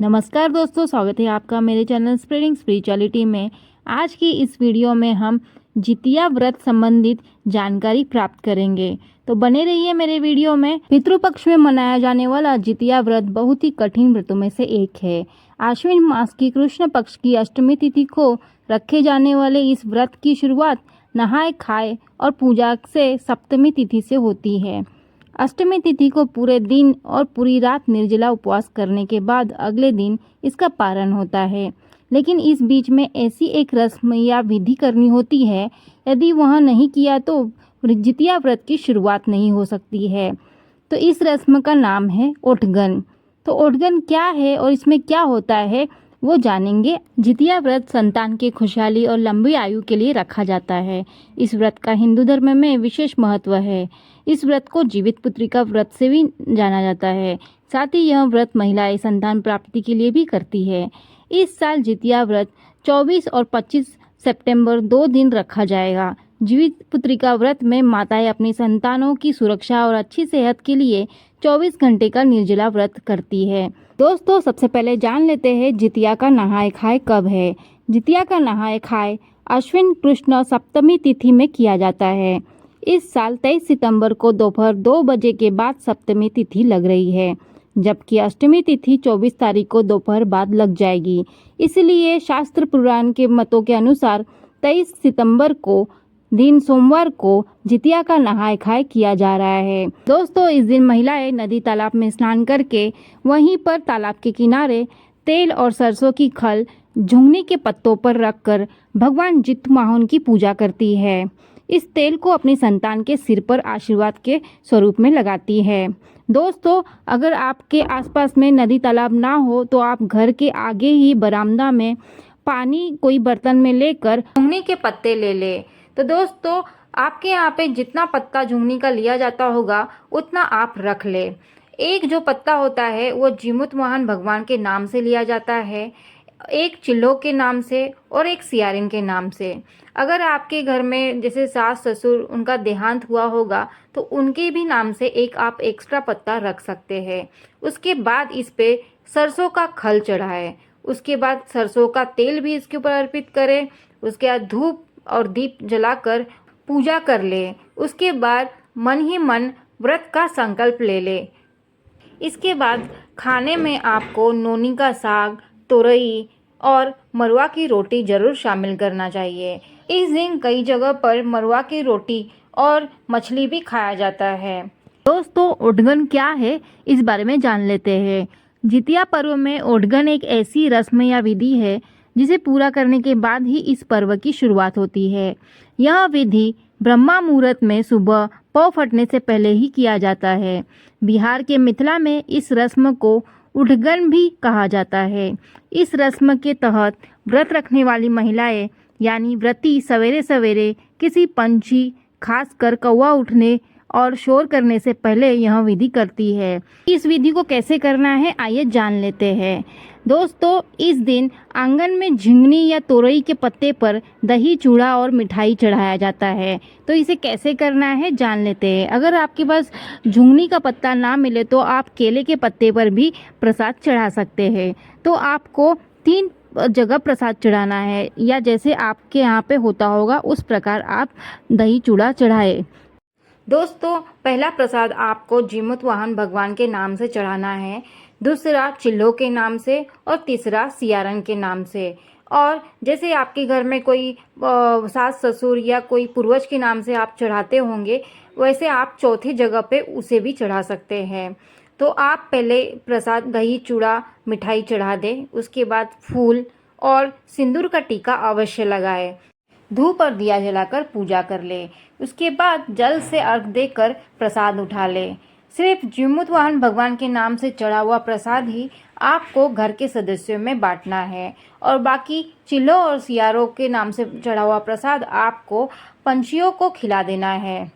नमस्कार दोस्तों, स्वागत है आपका मेरे चैनल स्प्रेडिंग स्पिरिचुअलिटी में। आज की इस वीडियो में हम जितिया व्रत संबंधित जानकारी प्राप्त करेंगे, तो बने रहिए मेरे वीडियो में। पितृपक्ष में मनाया जाने वाला जितिया व्रत बहुत ही कठिन व्रतों में से एक है। आश्विन मास की कृष्ण पक्ष की अष्टमी तिथि को रखे जाने वाले इस व्रत की शुरुआत नहाए खाए और पूजा से सप्तमी तिथि से होती है। अष्टमी तिथि को पूरे दिन और पूरी रात निर्जला उपवास करने के बाद अगले दिन इसका पारण होता है। लेकिन इस बीच में ऐसी एक रस्म या विधि करनी होती है, यदि वह नहीं किया तो जितिया व्रत की शुरुआत नहीं हो सकती है। तो इस रस्म का नाम है ओठगन। तो ओठगन क्या है और इसमें क्या होता है वो जानेंगे। जितिया व्रत संतान की खुशहाली और लंबी आयु के लिए रखा जाता है। इस व्रत का हिंदू धर्म में विशेष महत्व है। इस व्रत को जीवित पुत्री का व्रत से भी जाना जाता है। साथ ही यह व्रत महिलाएं संतान प्राप्ति के लिए भी करती है। इस साल जितिया व्रत 24 और 25 सितंबर 2 दिन रखा जाएगा। जीवित पुत्रिका व्रत में माताएं अपनी संतानों की सुरक्षा और अच्छी सेहत के लिए 24 घंटे का निर्जला व्रत करती है। दोस्तों, सबसे पहले जान लेते हैं जितिया का नहाए खाए कब है। जितिया का नहाए खाए अश्विन कृष्ण सप्तमी तिथि में किया जाता है। इस साल 23 सितंबर को दोपहर 2 बजे के बाद सप्तमी तिथि लग रही है, जबकि अष्टमी तिथि 24 तारीख को दोपहर बाद लग जाएगी। इसलिए शास्त्र पुराण के मतों के अनुसार 23 सितंबर को दिन सोमवार को जितिया का नहाए खाए किया जा रहा है। दोस्तों, इस दिन महिलाएं नदी तालाब में स्नान करके वहीं पर तालाब के किनारे तेल और सरसों की खल झुंगनी के पत्तों पर रखकर भगवान जितवाहन की पूजा करती है। इस तेल को अपनी संतान के सिर पर आशीर्वाद के स्वरूप में लगाती है। दोस्तों, अगर आपके आसपास में नदी तालाब ना हो तो आप घर के आगे ही बरामदा में पानी कोई बर्तन में लेकर झुंगनी के पत्ते ले ले। तो दोस्तों, आपके यहाँ पे जितना पत्ता झुंगनी का लिया जाता होगा उतना आप रख ले। एक जो पत्ता होता है वो जिमुतवाहन भगवान के नाम से लिया जाता है, एक चिल्लो के नाम से और एक सियारिन के नाम से। अगर आपके घर में जैसे सास ससुर उनका देहांत हुआ होगा तो उनके भी नाम से एक आप एक्स्ट्रा पत्ता रख सकते हैं। उसके बाद इस पे सरसों का खल चढ़ाएं। उसके बाद सरसों का तेल भी इसके ऊपर अर्पित करें। उसके बाद धूप और दीप जलाकर पूजा कर ले। उसके बाद मन ही मन व्रत का संकल्प ले ले। इसके बाद खाने में आपको नोनी का साग, तोरई और मरुआ की रोटी जरूर शामिल करना चाहिए। इस दिन कई जगह पर मरुआ की रोटी और मछली भी खाया जाता है। दोस्तों, ओठगन क्या है इस बारे में जान लेते हैं। जितिया पर्व में ओठगन एक ऐसी रस्म या विधि है जिसे पूरा करने के बाद ही इस पर्व की शुरुआत होती है। यह विधि ब्रह्मा मुहूर्त में सुबह पौ फटने से पहले ही किया जाता है। बिहार के मिथिला में इस रस्म को उठगन भी कहा जाता है। इस रस्म के तहत व्रत रखने वाली महिलाएं यानी व्रती सवेरे सवेरे किसी पंछी, खासकर कौवा उठने और शोर करने से पहले यह विधि करती है। इस विधि को कैसे करना है आइए जान लेते हैं। दोस्तों, इस दिन आंगन में झिंगनी या तोरई के पत्ते पर दही, चूड़ा और मिठाई चढ़ाया जाता है। तो इसे कैसे करना है जान लेते हैं। अगर आपके पास झुंगनी का पत्ता ना मिले तो आप केले के पत्ते पर भी प्रसाद चढ़ा सकते हैं। तो आपको 3 जगह प्रसाद चढ़ाना है, या जैसे आपके यहाँ पे होता होगा उस प्रकार आप दही चूड़ा चढ़ाए। दोस्तों, पहला प्रसाद आपको जिमुतवाहन भगवान के नाम से चढ़ाना है, दूसरा चिल्लो के नाम से और तीसरा सियारन के नाम से। और जैसे आपके घर में कोई सास ससुर या कोई पूर्वज के नाम से आप चढ़ाते होंगे, वैसे आप चौथी जगह पे उसे भी चढ़ा सकते हैं। तो आप पहले प्रसाद दही चूड़ा मिठाई चढ़ा दें। उसके बाद फूल और सिंदूर का टीका अवश्य लगाएं। धूप और दिया जलाकर पूजा कर ले। उसके बाद जल से अर्घ देकर प्रसाद उठा ले। सिर्फ जिमुतवाहन भगवान के नाम से चढ़ा हुआ प्रसाद ही आपको घर के सदस्यों में बांटना है, और बाकी चिल्लो और सियारों के नाम से चढ़ा हुआ प्रसाद आपको पंछियों को खिला देना है।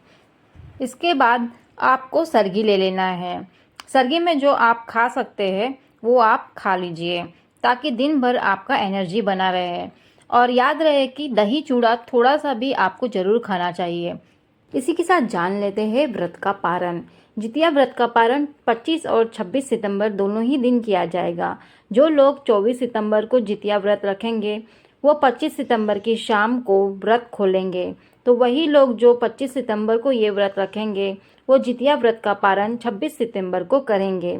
इसके बाद आपको सरगी ले लेना है। सरगी में जो आप खा सकते हैं वो आप खा लीजिए, ताकि दिन भर आपका एनर्जी बना रहे। और याद रहे कि दही चूड़ा थोड़ा सा भी आपको जरूर खाना चाहिए। इसी के साथ जान लेते हैं व्रत का पारण। जितिया व्रत का पारण 25 और 26 सितंबर दोनों ही दिन किया जाएगा। जो लोग 24 सितंबर को जितिया व्रत रखेंगे वो 25 सितंबर की शाम को व्रत खोलेंगे। तो वही लोग जो 25 सितंबर को ये व्रत रखेंगे वो जितिया व्रत का पारण 26 सितंबर को करेंगे।